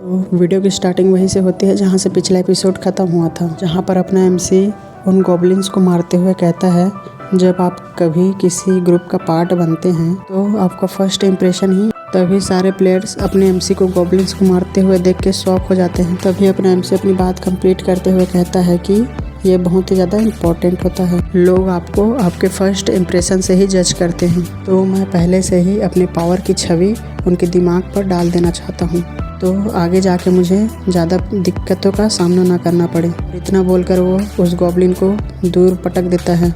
तो वीडियो की स्टार्टिंग वहीं से होती है जहाँ से पिछला एपिसोड ख़त्म हुआ था, जहाँ पर अपना एमसी उन गॉब्लिन्स को मारते हुए कहता है, जब आप कभी किसी ग्रुप का पार्ट बनते हैं तो आपका फर्स्ट इम्प्रेशन ही। तभी सारे प्लेयर्स अपने एमसी को गॉब्लिन्स को मारते हुए देख के शॉक हो जाते हैं। तभी अपना एमसी अपनी बात कंप्लीट करते हुए कहता है कि ये बहुत ही ज़्यादा इम्पोर्टेंट होता है। लोग आपको आपके फर्स्ट इम्प्रेशन से ही जज करते हैं, तो मैं पहले से ही अपने पावर की छवि उनके दिमाग पर डाल देना चाहता हूँ, तो आगे जाके मुझे ज़्यादा दिक्कतों का सामना ना करना पड़े। इतना बोलकर वो उस गॉब्लिन को दूर पटक देता है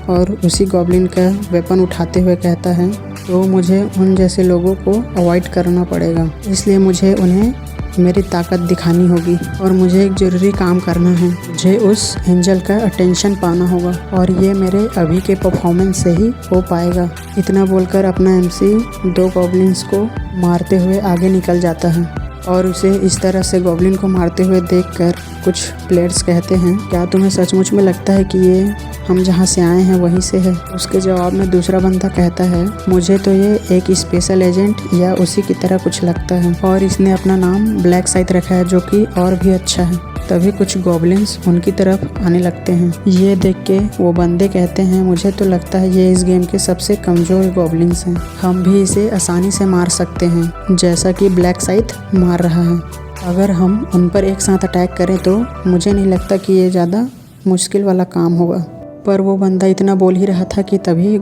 और उसी गॉब्लिन का वेपन उठाते हुए कहता है, तो मुझे उन जैसे लोगों को अवॉइड करना पड़ेगा, इसलिए मुझे उन्हें मेरी ताकत दिखानी होगी और मुझे एक ज़रूरी काम करना है। मुझे उस एंजल का अटेंशन पाना होगा और ये मेरे अभी के परफॉर्मेंस से ही हो पाएगा। इतना बोलकर अपना एमसी 2 गॉब्लिन्स को मारते हुए आगे निकल जाता है और उसे इस तरह से गॉब्लिन को मारते हुए देखकर कुछ प्लेयर्स कहते हैं, क्या तुम्हें सचमुच में लगता है कि ये हम जहाँ से आए हैं वहीं से है? उसके जवाब में दूसरा बंदा कहता है, मुझे तो ये एक स्पेशल एजेंट या उसी की तरह कुछ लगता है और इसने अपना नाम ब्लैक साइथ रखा है, जो कि और भी अच्छा है। तभी कुछ गॉब्लिन्स उनकी तरफ आने लगते हैं। ये देख के वो बंदे कहते हैं, मुझे तो लगता है ये इस गेम के सबसे कमज़ोर गॉब्लिन्स हैं, हम भी इसे आसानी से मार सकते हैं जैसा कि ब्लैक साइथ मार रहा है। अगर हम उन पर एक साथ अटैक करें तो मुझे नहीं लगता कि ये ज़्यादा मुश्किल वाला काम होगा। पर वो बंदा इतना बोल ही रहा था कि तभी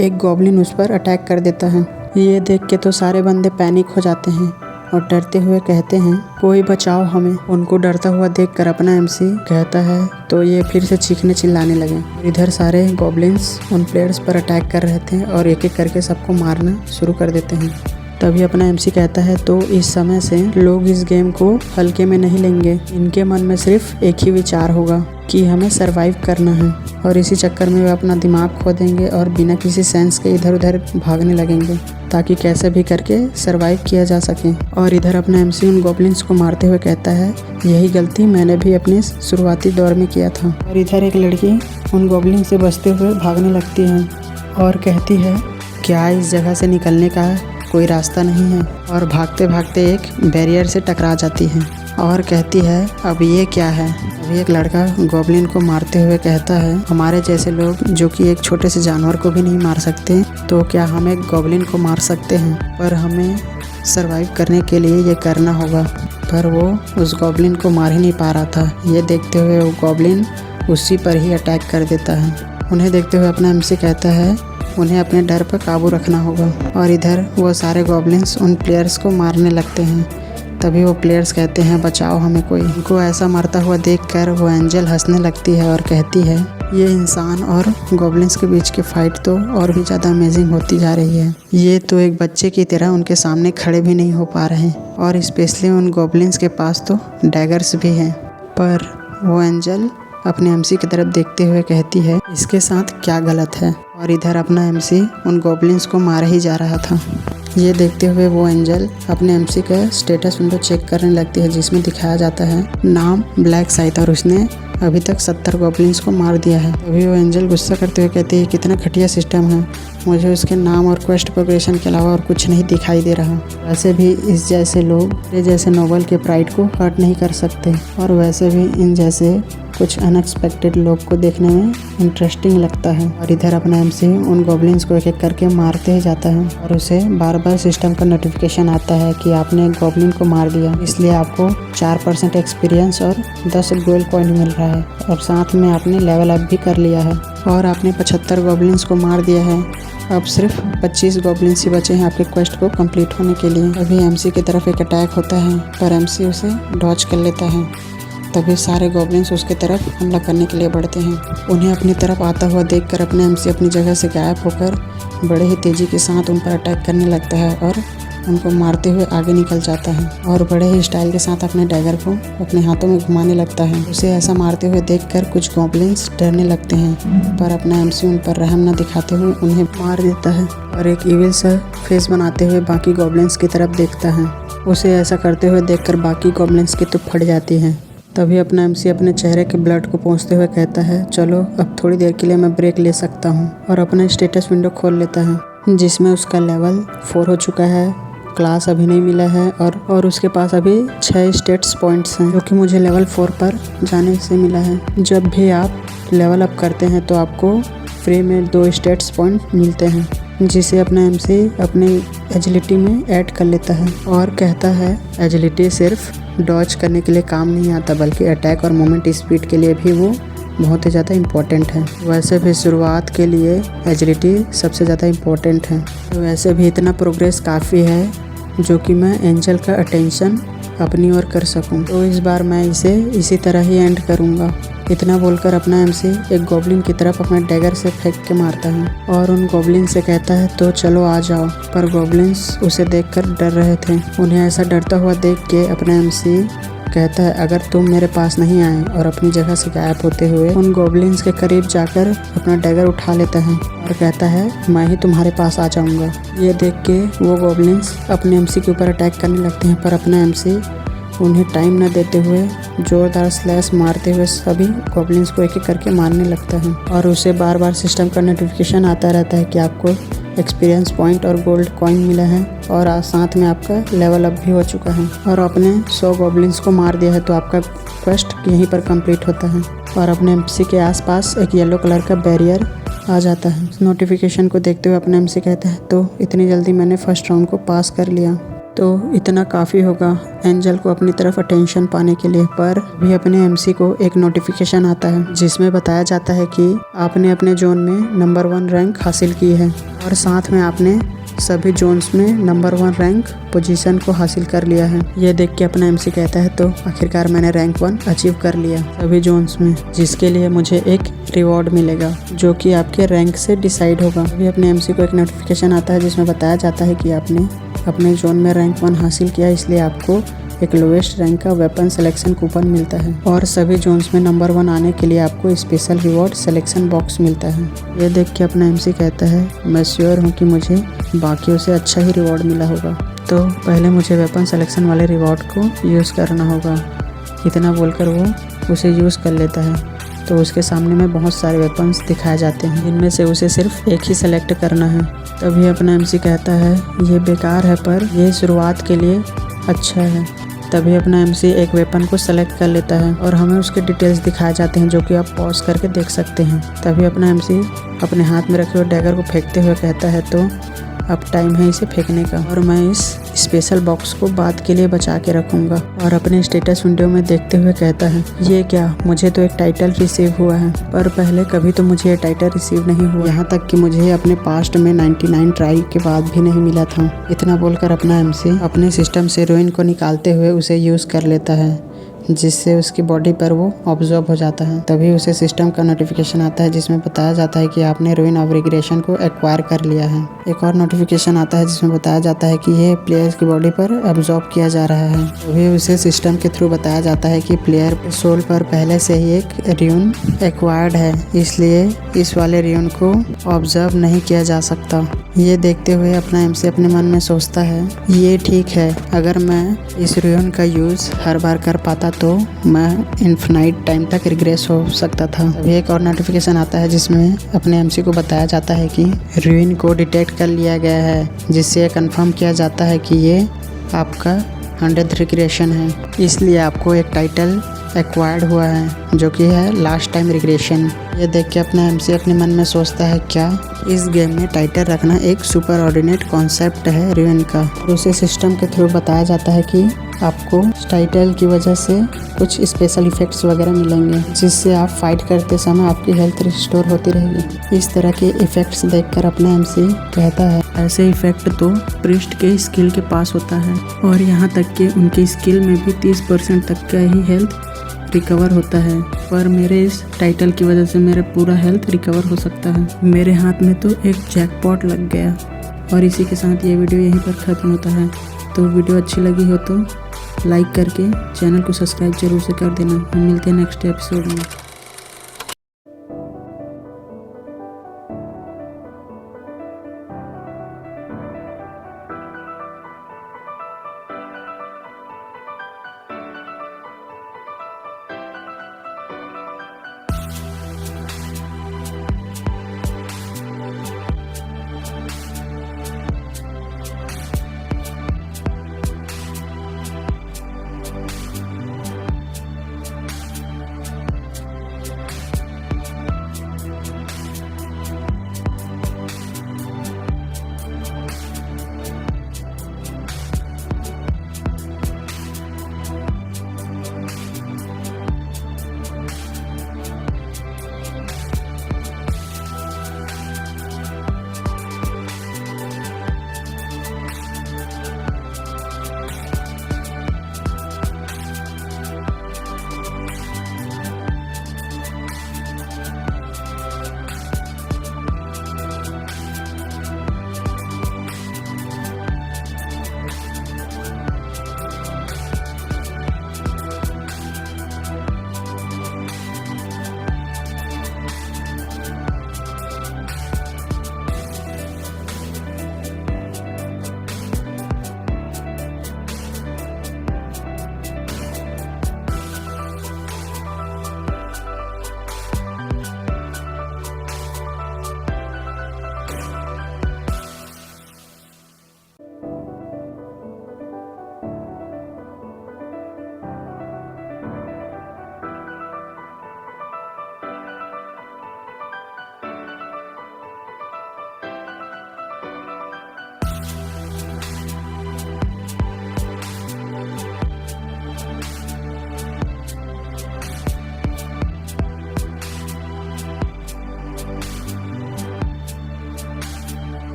एक गॉब्लिन उस पर अटैक कर देता है। ये देख के तो सारे बंदे पैनिक हो जाते हैं और डरते हुए कहते हैं, कोई बचाओ हमें। उनको डरता हुआ देखकर अपना एमसी कहता है, तो ये फिर से चीखने चिल्लाने लगे। इधर सारे गॉब्लिन्स उन प्लेयर्स पर अटैक कर रहे थे और एक एक करके सबको मारना शुरू कर देते हैं। तभी अपना एमसी कहता है, तो इस समय से लोग इस गेम को हल्के में नहीं लेंगे। इनके मन में सिर्फ एक ही विचार होगा कि हमें सरवाइव करना है और इसी चक्कर में वे अपना दिमाग खो देंगे और बिना किसी सेंस के इधर उधर भागने लगेंगे ताकि कैसे भी करके सरवाइव किया जा सके। और इधर अपना एमसी उन गॉब्लिन्स को मारते हुए कहता है, यही गलती मैंने भी अपने शुरुआती दौर में किया था। और इधर एक लड़की उन गॉब्लिन से बचते हुए भागने लगती है और कहती है, क्या इस जगह से निकलने का कोई रास्ता नहीं है? और भागते भागते एक बैरियर से टकरा जाती है और कहती है, अब ये क्या है? अभी एक लड़का गॉब्लिन को मारते हुए कहता है, हमारे जैसे लोग जो कि एक छोटे से जानवर को भी नहीं मार सकते, तो क्या हम एक गॉब्लिन को मार सकते हैं? पर हमें सरवाइव करने के लिए ये करना होगा। पर वो उस गॉब्लिन को मार ही नहीं पा रहा था। ये देखते हुए वो गॉब्लिन उसी पर ही अटैक कर देता है। उन्हें देखते हुए अपना एमसी कहता है, उन्हें अपने डर पर काबू रखना होगा। और इधर वो सारे गॉब्लिन्स उन प्लेयर्स को मारने लगते हैं। तभी वो प्लेयर्स कहते हैं, बचाओ हमें कोई। उनको ऐसा मरता हुआ देखकर वो एंजल हंसने लगती है और कहती है, ये इंसान और गॉब्लिन्स के बीच की फाइट तो और भी ज़्यादा अमेजिंग होती जा रही है। ये तो एक बच्चे की तरह उनके सामने खड़े भी नहीं हो पा रहे और स्पेशली उन गॉब्लिन्स के पास तो डैगर्स भी हैं। पर वो एंजल अपने एमसी की तरफ देखते हुए कहती है, इसके साथ क्या गलत है? और इधर अपना एमसी उन गॉब्लिन्स को मार ही जा रहा था। ये देखते हुए वो एंजल अपने एमसी का स्टेटस विंडो चेक करने लगती है, जिसमें दिखाया जाता है नाम ब्लैक साइथ और उसने अभी तक 70 गॉब्लिन्स को मार दिया है। तभी वो एंजल गुस्सा करते हुए कहते हैं, कितना घटिया सिस्टम है, मुझे उसके नाम और क्वेस्ट प्रोग्रेशन के अलावा और कुछ नहीं दिखाई दे रहा। वैसे भी इस जैसे लोग ये जैसे नोबल के प्राइड को हर्ट नहीं कर सकते और वैसे भी इन जैसे कुछ अनएक्सपेक्टेड लोग को देखने में इंटरेस्टिंग लगता है। और इधर अपना एमसी उन गॉब्लिन्स को एक एक करके मारते ही जाता है और उसे बार बार सिस्टम का नोटिफिकेशन आता है कि आपने एक गॉब्लिन को मार दिया, इसलिए आपको 4% एक्सपीरियंस और 10 गोल्ड कॉइन मिल रहा है और साथ में आपने लेवल अप भी कर लिया है और आपने 75 गॉब्लिन्स को मार दिया है। अब सिर्फ 25 गॉब्लिन्स ही बचे हैं आपके क्वेस्ट को कंप्लीट होने के लिए। अभी एमसी की तरफ एक अटैक होता है पर एमसी उसे डॉज कर लेता है। तभी सारे गॉब्लिन्स उसके तरफ हमला करने के लिए बढ़ते हैं। उन्हें अपनी तरफ आता हुआ देखकर अपने एमसी अपनी जगह से गायब होकर बड़े ही तेज़ी के साथ उन पर अटैक करने लगता है और उनको मारते हुए आगे निकल जाता है और बड़े ही स्टाइल के साथ अपने डैगर को अपने हाथों में घुमाने लगता है। उसे ऐसा मारते हुए देखकर कुछ गॉब्लिन्स डरने लगते हैं, पर अपना एमसी उन पर रहम न दिखाते हुए उन्हें मार देता है और एक इविल सा फेस बनाते हुए बाकी गॉब्लिन्स की तरफ देखता है। उसे ऐसा करते हुए देखकर बाकी गॉब्लिन्स की तो फट जाती है। तभी अपना एमसी अपने चेहरे के ब्लड को पोंछते हुए कहता है, चलो अब थोड़ी देर के लिए मैं ब्रेक ले सकता हूँ, और अपना स्टेटस विंडो खोल लेता है जिसमें उसका लेवल 4 हो चुका है क्लास अभी नहीं मिला है और उसके पास अभी 6 स्टेट्स पॉइंट्स हैं जो कि मुझे लेवल 4 पर जाने से मिला है। जब भी आप लेवल अप करते हैं तो आपको फ्री में 2 स्टेट्स पॉइंट मिलते हैं, जिसे अपना एमसी अपनी एजिलिटी में ऐड कर लेता है और कहता है एजिलिटी सिर्फ डॉज करने के लिए काम नहीं आता बल्कि अटैक और मूवमेंट स्पीड के लिए भी वो बहुत ही ज़्यादा इम्पोर्टेंट है। वैसे भी शुरुआत के लिए एजिलिटी सबसे ज़्यादा इम्पोर्टेंट है। तो वैसे भी इतना प्रोग्रेस काफ़ी है जो कि मैं एंजल का अटेंशन अपनी ओर कर सकूं। तो इस बार मैं इसे इसी तरह ही एंड करूंगा। इतना बोलकर अपना एमसी एक गॉब्लिन की तरफ अपने डैगर से फेंक के मारता है और उन गॉब्लिन से कहता है तो चलो आ जाओ। पर गॉब्लिन्स उसे देखकर डर रहे थे। उन्हें ऐसा डरता हुआ देख के अपना एमसी कहता है अगर तुम मेरे पास नहीं आए, और अपनी जगह से गायब होते हुए उन गॉब्लिन्स के करीब जाकर अपना डैगर उठा लेता है और कहता है मैं ही तुम्हारे पास आ जाऊंगा। ये देख के वो गॉब्लिन्स अपने एमसी के ऊपर अटैक करने लगते हैं, पर अपना एमसी उन्हें टाइम न देते हुए जोरदार स्लैश मारते हुए सभी गॉब्लिन्स को एक एक करके मारने लगता है। और उसे बार बार सिस्टम का नोटिफिकेशन आता रहता है कि आपको एक्सपीरियंस पॉइंट और गोल्ड कॉइन मिला है और साथ में आपका लेवल अप भी हो चुका है और आपने 100 गॉब्लिन्स को मार दिया है, तो आपका क्वेस्ट यहीं पर कंप्लीट होता है। और अपने एमसी के आसपास एक येलो कलर का बैरियर आ जाता है। नोटिफिकेशन को देखते हुए अपना एमसी कहता है तो इतनी जल्दी मैंने फर्स्ट राउंड को पास कर लिया, तो इतना काफ़ी होगा एंजल को अपनी तरफ अटेंशन पाने के लिए। पर भी अपने एमसी को एक नोटिफिकेशन आता है जिसमें बताया जाता है कि आपने अपने जोन में नंबर 1 रैंक हासिल की है और साथ में आपने सभी जोन्स में नंबर 1 रैंक पोजीशन को हासिल कर लिया है। ये देख के अपना एमसी कहता है तो आखिरकार मैंने रैंक 1 अचीव कर लिया सभी जोन्स में, जिसके लिए मुझे एक रिवॉर्ड मिलेगा जो कि आपके रैंक से डिसाइड होगा। अभी अपने एमसी को एक नोटिफिकेशन आता है जिसमें बताया जाता है कि आपने अपने जोन में रैंक 1 हासिल किया, इसलिए आपको एक लोवेस्ट रैंक का वेपन सिलेक्शन कूपन मिलता है और सभी जोन्स में नंबर 1 आने के लिए आपको स्पेशल रिवॉर्ड सिलेक्शन बॉक्स मिलता है। ये देख के अपना एमसी कहता है मैं श्योर हूँ कि मुझे बाकियों से अच्छा ही रिवॉर्ड मिला होगा, तो पहले मुझे वेपन सिलेक्शन वाले रिवॉर्ड को यूज़ करना होगा। इतना बोलकर वो उसे यूज़ कर लेता है। तो उसके सामने में बहुत सारे वेपन्स दिखाए जाते हैं, इनमें से उसे सिर्फ एक ही सेलेक्ट करना है। तभी अपना एमसी कहता है ये बेकार है पर ये शुरुआत के लिए अच्छा है। तभी अपना एमसी एक वेपन को सेलेक्ट कर लेता है और हमें उसके डिटेल्स दिखाए जाते हैं जो कि आप पॉज करके देख सकते हैं। तभी अपना एमसी अपने हाथ में रखे हुए डैगर को फेंकते हुए कहता है तो अब टाइम है इसे फेंकने का और मैं इस स्पेशल बॉक्स को बाद के लिए बचा के रखूँगा। और अपने स्टेटस विंडो में देखते हुए कहता है ये क्या, मुझे तो एक टाइटल रिसीव हुआ है, पर पहले कभी तो मुझे ये टाइटल रिसीव नहीं हुआ, यहाँ तक कि मुझे अपने पास्ट में 99 ट्राई के बाद भी नहीं मिला था। इतना बोलकर अपना एमसी अपने सिस्टम से हीरोइन को निकालते हुए उसे यूज़ कर लेता है, जिससे उसकी बॉडी पर वो ऑब्जॉर्ब हो जाता है। तभी उसे सिस्टम का नोटिफिकेशन आता है जिसमें बताया जाता है कि आपने रूइन ऑफ रिग्रेशन को एक्वायर कर लिया है। एक और नोटिफिकेशन आता है जिसमें बताया जाता है कि ये प्लेयर्स की बॉडी पर ऑब्जॉर्ब किया जा रहा है। तभी उसे सिस्टम के थ्रू बताया जाता है कि प्लेयर के सोल पर पहले से ही एक र्यून एक्वायर्ड है, इसलिए इस वाले र्यून को ऑब्जर्व नहीं किया जा सकता। ये देखते हुए अपना एमसी अपने मन में सोचता है ये ठीक है, अगर मैं इस र्यून का यूज़ हर बार कर पाता तो मैं इन्फिनाइट टाइम तक रिग्रेस हो सकता था। अभी एक और नोटिफिकेशन आता है जिसमें अपने एमसी को बताया जाता है कि र्यून को डिटेक्ट कर लिया गया है, जिससे कंफर्म किया जाता है कि ये आपका 100th रिग्रेशन है, इसलिए आपको एक टाइटल एक्वायर्ड हुआ है जो कि है लास्ट टाइम रिग्रेशन। ये देख के अपना एमसी अपने मन में सोचता है क्या इस गेम में टाइटल रखना एक सुपर ऑर्डिनेट कॉन्सेप्ट है र्यून का। उसे सिस्टम के थ्रू बताया जाता है कि आपको टाइटल की वजह से कुछ स्पेशल इफेक्ट्स वगैरह मिलेंगे, जिससे आप फाइट करते समय आपकी हेल्थ रिस्टोर होती रहेगी। इस तरह के इफेक्ट्स देखकर अपना एमसी कहता है ऐसे इफेक्ट तो प्रिस्ट के स्किल के पास होता है और यहाँ तक कि उनके स्किल में भी 30% तक का ही हेल्थ रिकवर होता है, पर मेरे इस टाइटल की वजह से मेरा पूरा हेल्थ रिकवर हो सकता है। मेरे हाथ में तो एक जैकपॉट लग गया। और इसी के साथ ये वीडियो यहीं पर ख़त्म होता है। तो वीडियो अच्छी लगी हो तो लाइक करके चैनल को सब्सक्राइब जरूर से कर देना। हम मिलते हैं नेक्स्ट एपिसोड में।